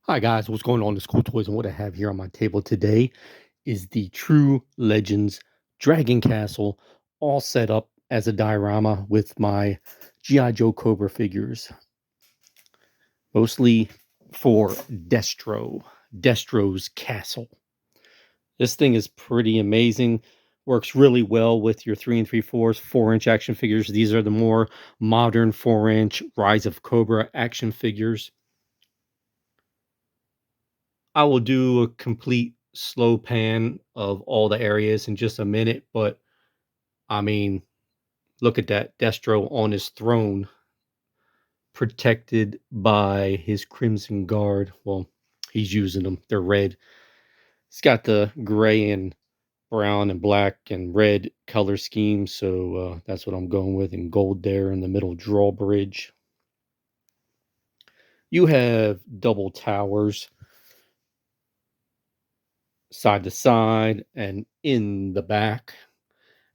Hi guys, what's going on? It's Cool Toys, and what I have here on my table today is the True Legends Dragon Castle, all set up as a diorama with my G.I. Joe Cobra figures, mostly for Destro's Castle. This thing is pretty amazing. Works really well with your 3 3/4, 4-inch action figures. These are the more modern 4-inch Rise of Cobra action figures. I will do a complete slow pan of all the areas in just a minute, but I mean, look at that Destro on his throne, protected by his Crimson Guard. Well, he's using them. They're red. It's got the gray and brown and black and red color scheme, so that's what I'm going with, and gold there in the middle drawbridge. You have double towers side to side and in the back.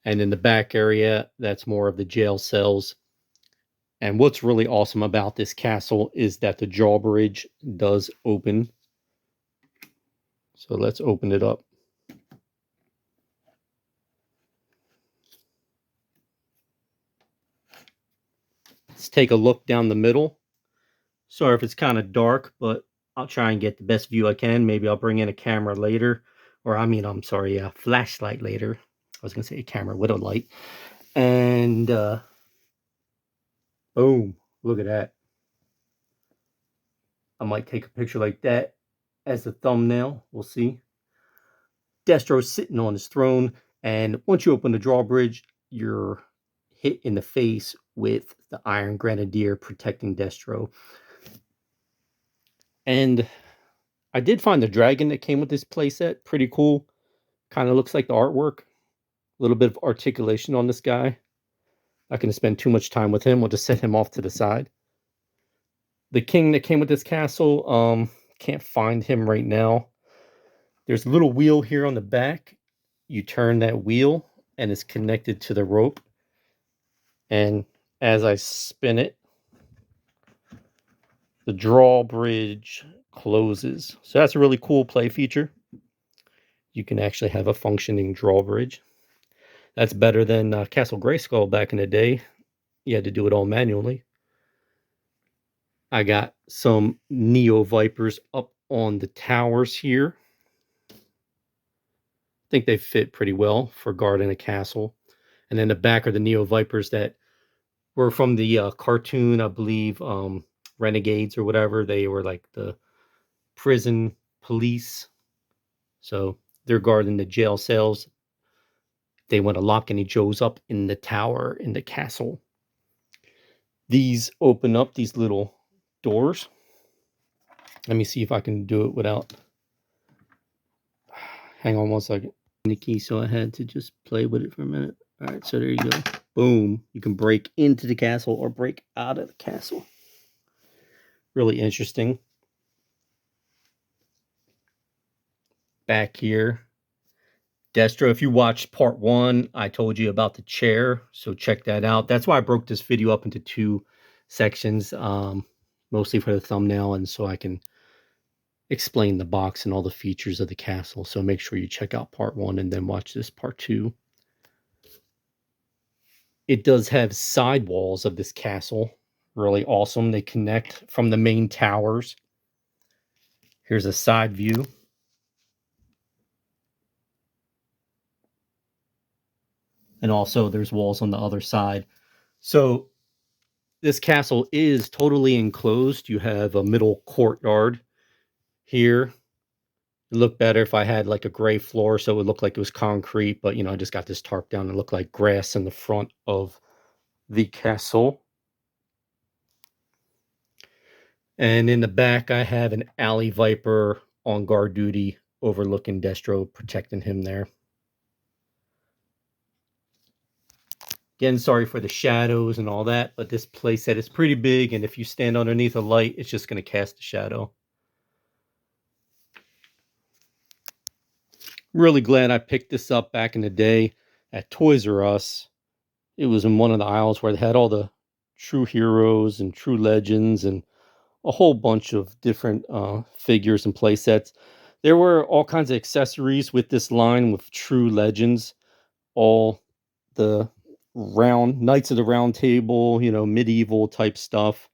And in the back area, that's more of the jail cells. And what's really awesome about this castle is that the drawbridge does open. So let's open it up. Let's take a look down the middle. Sorry if it's kind of dark, but I'll try and get the best view I can. Maybe I'll bring in a camera later. Or I'm sorry, a flashlight later. I was going to say a camera with a light. And boom, look at that. I might take a picture like that as a thumbnail. We'll see. Destro's sitting on his throne, and once you open the drawbridge, you're hit in the face with the Iron Grenadier protecting Destro. And I did find the dragon that came with this playset pretty cool. Kind of looks like the artwork. A little bit of articulation on this guy. Not going to spend too much time with him. We'll just set him off to the side. The king that came with this castle, can't find him right now. There's a little wheel here on the back. You turn that wheel and it's connected to the rope. And as I spin it, the drawbridge closes. So that's a really cool play feature. You can actually have a functioning drawbridge. That's better than Castle Grayskull back in the day. You had to do it all manually. I got some Neo Vipers up on the towers here. I think they fit pretty well for guarding a castle. And then the back are the Neo Vipers that were from the cartoon, I believe, Renegades or whatever. They were like the prison police. So they're guarding the jail cells. They want to lock any Joes up in the tower in the castle. These open up, these little doors. Let me see if I can do it without. Hang on one second. The key, so I had to just play with it for a minute. All right, so there you go. Boom. You can break into the castle or break out of the castle. Really interesting. Back here, Destro, if you watched part 1, I told you about the chair, so check that out. That's why I broke this video up into 2 sections, mostly for the thumbnail and so I can explain the box and all the features of the castle. So make sure you check out part 1 and then watch this part 2. It does have side walls of this castle. Really awesome. They connect from the main towers. Here's a side view. And also there's walls on the other side. So this castle is totally enclosed. You have a middle courtyard here. It looked better if I had like a gray floor, so it would look like it was concrete. But, I just got this tarp down and looked like grass in the front of the castle. And in the back, I have an Alley Viper on guard duty, overlooking Destro, protecting him there. Again, sorry for the shadows and all that, but this playset is pretty big, and if you stand underneath a light, it's just going to cast a shadow. Really glad I picked this up back in the day at Toys R Us. It was in one of the aisles where they had all the true heroes and true legends and a whole bunch of different figures and play sets. There were all kinds of accessories with this line with true legends, all the round Knights of the Round Table, medieval type stuff.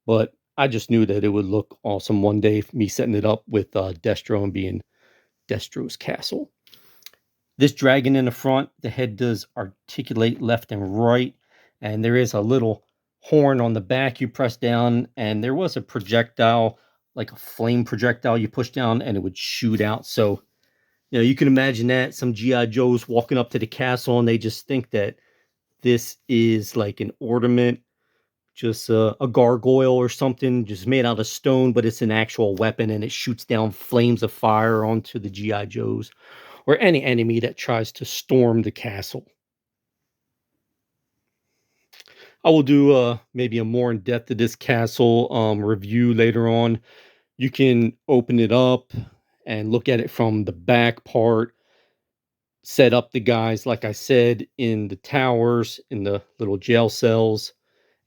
But I just knew that it would look awesome one day, me setting it up with Destro and being Destro's castle. This dragon in the front, the head does articulate left and right, and there is a little horn on the back you press down, and there was a projectile, like a flame projectile you push down, and it would shoot out. So, you can imagine that some GI Joes walking up to the castle, and they just think that this is like an ornament, just a gargoyle or something, just made out of stone, but it's an actual weapon, and it shoots down flames of fire onto the GI Joes or any enemy that tries to storm the castle. I will do maybe a more in depth of this castle review later on. You can open it up and look at it from the back part, set up the guys, like I said, in the towers, in the little jail cells,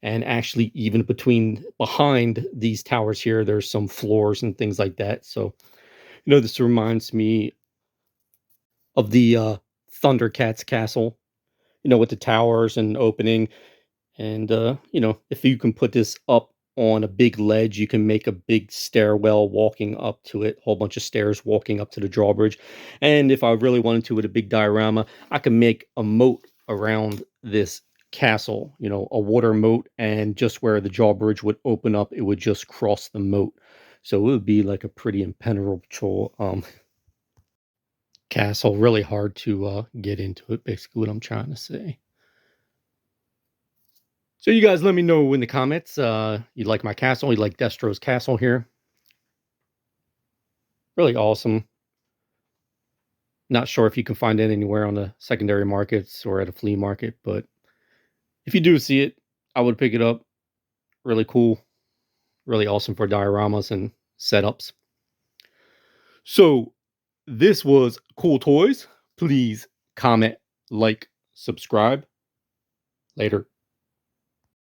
and actually even behind these towers here, there's some floors and things like that. So, this reminds me of the Thundercats castle, with the towers and opening. And, if you can put this up on a big ledge, you can make a big stairwell walking up to it, a whole bunch of stairs walking up to the drawbridge. And if I really wanted to with a big diorama, I can make a moat around this castle, a water moat. And just where the drawbridge would open up, it would just cross the moat. So it would be like a pretty impenetrable castle. Really hard to get into it, basically, what I'm trying to say. So you guys let me know in the comments, you like my castle, you like Destro's castle here. Really awesome. Not sure if you can find it anywhere on the secondary markets or at a flea market, but if you do see it, I would pick it up. Really cool. Really awesome for dioramas and setups. So this was Cool Toys. Please comment, like, subscribe. Later.